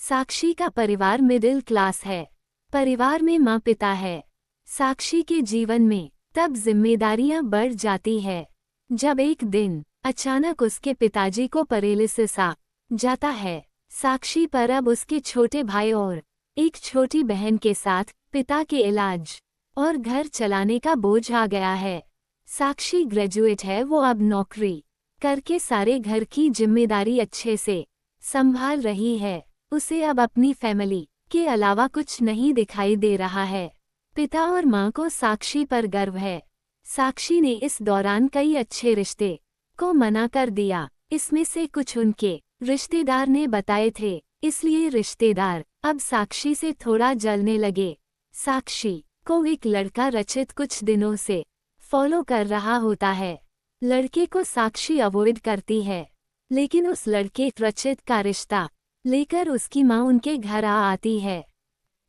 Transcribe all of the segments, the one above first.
साक्षी का परिवार middle class है। परिवार में माँ पिता है। साक्षी के जीवन में तब जिम्मेदारियां बढ़ जाती है जब एक दिन अचानक उसके पिताजी को पैरालिसिस आ जाता है। साक्षी पर अब उसके छोटे भाई और एक छोटी बहन के साथ पिता के इलाज और घर चलाने का बोझ आ गया है। साक्षी ग्रेजुएट है, वो अब नौकरी करके सारे घर की जिम्मेदारी अच्छे से संभाल रही है। उसे अब अपनी फैमिली के अलावा कुछ नहीं दिखाई दे रहा है। पिता और माँ को साक्षी पर गर्व है। साक्षी ने इस दौरान कई अच्छे रिश्ते को मना कर दिया। इसमें से कुछ उनके रिश्तेदार ने बताए थे, इसलिए रिश्तेदार अब साक्षी से थोड़ा जलने लगे। साक्षी को एक लड़का रचित कुछ दिनों से फॉलो कर रहा होता है। लड़के को साक्षी अवॉइड करती है, लेकिन उस लड़के रचित का रिश्ता लेकर उसकी माँ उनके घर आ आती है।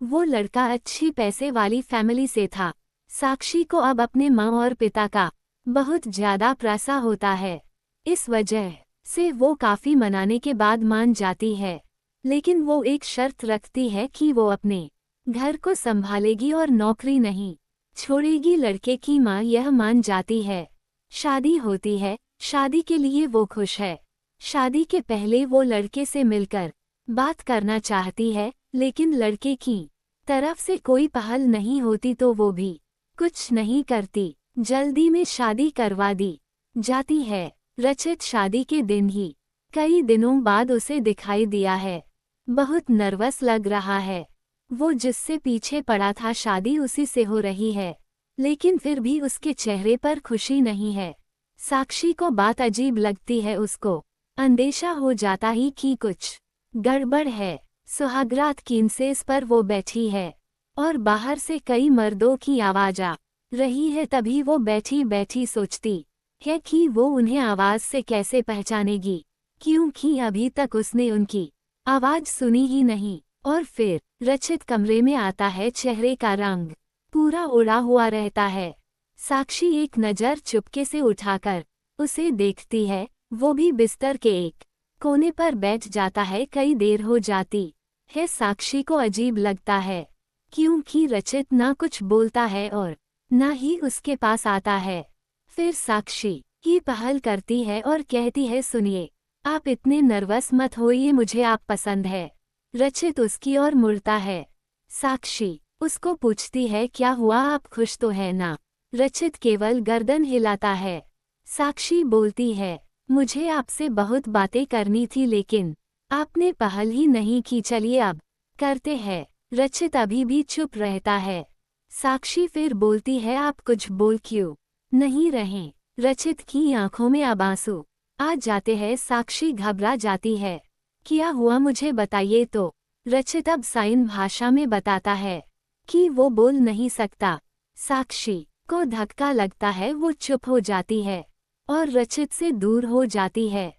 वो लड़का अच्छी पैसे वाली फैमिली से था। साक्षी को अब अपने माँ और पिता का बहुत ज्यादा प्यासा होता है। इस वजह से वो काफी मनाने के बाद मान जाती है, लेकिन वो एक शर्त रखती है कि वो अपने घर को संभालेगी और नौकरी नहीं छोड़ेगी। लड़के की माँ यह मान जाती है। शादी होती है। शादी के लिए वो खुश है। शादी के पहले वो लड़के से मिलकर बात करना चाहती है, लेकिन लड़के की तरफ से कोई पहल नहीं होती तो वो भी कुछ नहीं करती। जल्दी में शादी करवा दी जाती है। रचित शादी के दिन ही कई दिनों बाद उसे दिखाई दिया है। बहुत नर्वस लग रहा है। वो जिससे पीछे पड़ा था शादी उसी से हो रही है, लेकिन फिर भी उसके चेहरे पर खुशी नहीं है। साक्षी को बात अजीब लगती है। उसको अंदेशा हो जाता ही कि कुछ गड़बड़ है। सुहागरात की इंसेस पर वो बैठी है और बाहर से कई मर्दों की आवाज आ रही है। तभी वो बैठी बैठी सोचती है कि वो उन्हें आवाज से कैसे पहचानेगी, क्योंकि अभी तक उसने उनकी आवाज सुनी ही नहीं। और फिर रचित कमरे में आता है। चेहरे का रंग पूरा उड़ा हुआ रहता है। साक्षी एक नज़र चुपके से उठाकर उसे देखती है। वो भी बिस्तर के एक कोने पर बैठ जाता है। कई देर हो जाती है। साक्षी को अजीब लगता है, क्योंकि रचित ना कुछ बोलता है और ना ही उसके पास आता है। फिर साक्षी ही पहल करती है और कहती है, सुनिए, आप इतने नर्वस मत होइए, मुझे आप पसंद है। रचित उसकी ओर मुड़ता है। साक्षी उसको पूछती है, क्या हुआ, आप खुश तो है ना? रचित केवल गर्दन हिलाता है। साक्षी बोलती है, मुझे आपसे बहुत बातें करनी थी, लेकिन आपने पहल ही नहीं की, चलिए अब करते हैं। रचित अभी भी चुप रहता है। साक्षी फिर बोलती है, आप कुछ बोल क्यों नहीं रहे? रचित की आंखों में अब आंसू आ जाते हैं। साक्षी घबरा जाती है। क्या हुआ, मुझे बताइए तो। रचित अब साइन भाषा में बताता है कि वो बोल नहीं सकता। साक्षी को धक्का लगता है। वो चुप हो जाती है और रचित से दूर हो जाती है।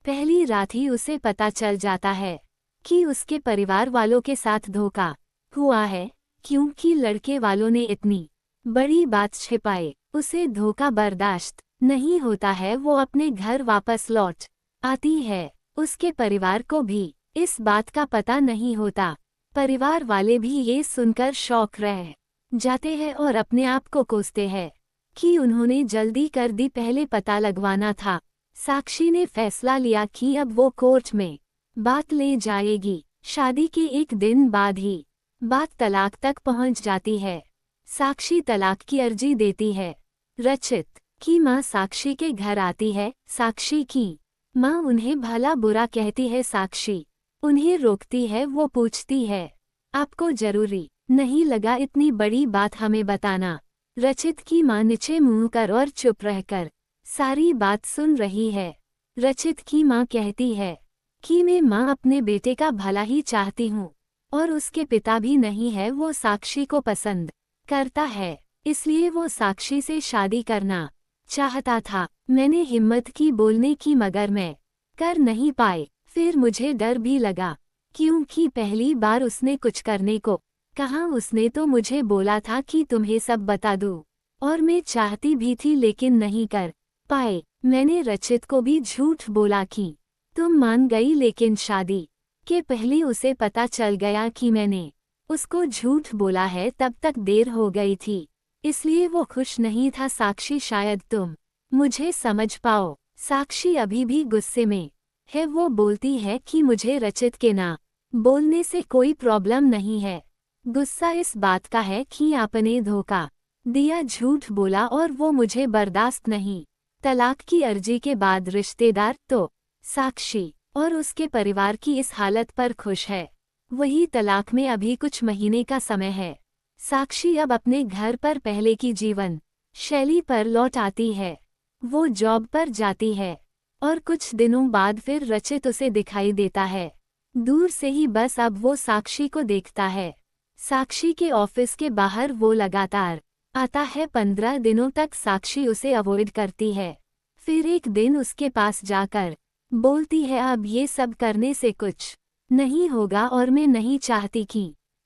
पहली रात ही उसे पता चल जाता है कि उसके परिवार वालों के साथ धोखा हुआ है, क्योंकि लड़के वालों ने इतनी बड़ी बात छिपाए। उसे धोखा बर्दाश्त नहीं होता है। वो अपने घर वापस लौट आती है। उसके परिवार को भी इस बात का पता नहीं होता। परिवार वाले भी ये सुनकर शॉक रह जाते हैं और अपने आप को कोसते हैं कि उन्होंने जल्दी कर दी, पहले पता लगवाना था। साक्षी ने फैसला लिया कि अब वो कोर्ट में बात ले जाएगी। शादी के एक दिन बाद ही बात तलाक तक पहुंच जाती है। साक्षी तलाक की अर्जी देती है। रचित की माँ साक्षी के घर आती है। साक्षी की माँ उन्हें भला बुरा कहती है। साक्षी उन्हें रोकती है। वो पूछती है, आपको जरूरी नहीं लगा इतनी बड़ी बात हमें बताना? रचित की माँ नीचे मुंह कर और चुप रहकर सारी बात सुन रही है। रचित की माँ कहती है कि मैं माँ अपने बेटे का भला ही चाहती हूँ और उसके पिता भी नहीं है। वो साक्षी को पसंद करता है, इसलिए वो साक्षी से शादी करना चाहता था। मैंने हिम्मत की बोलने की, मगर मैं कर नहीं पाए। फिर मुझे डर भी लगा, क्योंकि पहली बार उसने कुछ करने को कहा। उसने तो मुझे बोला था कि तुम्हें सब बता दूं, और मैं चाहती भी थी, लेकिन नहीं कर पाए। मैंने रचित को भी झूठ बोला कि तुम मान गई, लेकिन शादी इसके पहले उसे पता चल गया कि मैंने उसको झूठ बोला है, तब तक देर हो गई थी, इसलिए वो खुश नहीं था। साक्षी, शायद तुम मुझे समझ पाओ। साक्षी अभी भी गुस्से में है। वो बोलती है कि मुझे रचित के ना बोलने से कोई प्रॉब्लम नहीं है। गुस्सा इस बात का है कि आपने धोखा दिया, झूठ बोला और वो मुझे बर्दाश्त नहीं। तलाक की अर्जी के बाद रिश्तेदार तो साक्षी और उसके परिवार की इस हालत पर खुश है। वही तलाक में अभी कुछ महीने का समय है। साक्षी अब अपने घर पर पहले की जीवन शैली पर लौट आती है। वो जॉब पर जाती है और कुछ दिनों बाद फिर रचित उसे दिखाई देता है। दूर से ही बस अब वो साक्षी को देखता है। साक्षी के ऑफिस के बाहर वो लगातार आता है। 15 दिनों तक साक्षी उसे अवॉइड करती है। फिर एक दिन उसके पास जाकर बोलती है, अब ये सब करने से कुछ नहीं होगा और मैं नहीं चाहती कि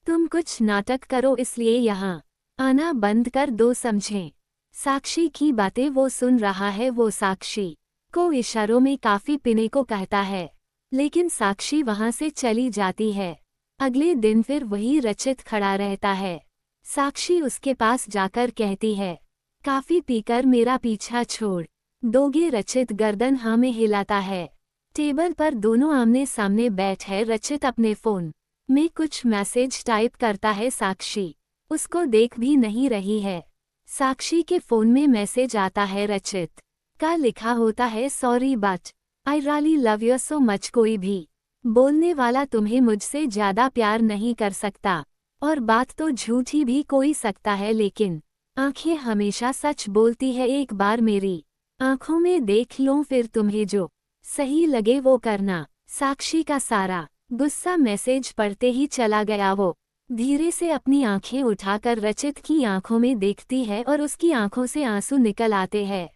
तुम कुछ नाटक करो, इसलिए यहाँ आना बंद कर दो, समझें। साक्षी की बातें वो सुन रहा है। वो साक्षी को इशारों में काफी पीने को कहता है, लेकिन साक्षी वहां से चली जाती है। अगले दिन फिर वही रचित खड़ा रहता है। साक्षी उसके पास जाकर कहती है, काफी पीकर मेरा पीछा छोड़ दोगे? रचित गर्दन हाँ में हिलाता है। टेबल पर दोनों आमने सामने बैठे रचित अपने फोन में कुछ मैसेज टाइप करता है। साक्षी उसको देख भी नहीं रही है। साक्षी के फोन में मैसेज आता है। रचित का लिखा होता है, sorry but I really love you so much. कोई भी बोलने वाला तुम्हें मुझसे ज्यादा प्यार नहीं कर सकता, और बात तो झूठी भी कोई सकता है, लेकिन आंखें हमेशा सच बोलती है। एक बार मेरी आंखों में देख लो, फिर तुम्हें जो सही लगे वो करना। साक्षी का सारा गुस्सा मैसेज पढ़ते ही चला गया। वो धीरे से अपनी आंखें उठाकर रचित की आंखों में देखती है और उसकी आंखों से आंसू निकल आते हैं।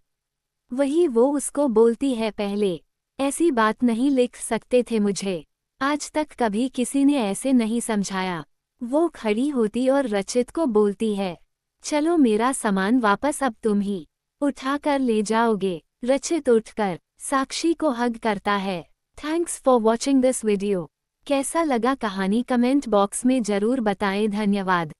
वही वो उसको बोलती है, पहले ऐसी बात नहीं लिख सकते थे मुझे, आज तक कभी किसी ने ऐसे नहीं समझाया। वो खड़ी होती और रचित को बोलती है, चलो मेरा सामान वापस अब तुम ही उठा कर ले जाओगे। रचित उठकर साक्षी को हग करता है। Thanks for watching this video. कैसा लगा कहानी कमेंट बॉक्स में जरूर बताएं। धन्यवाद।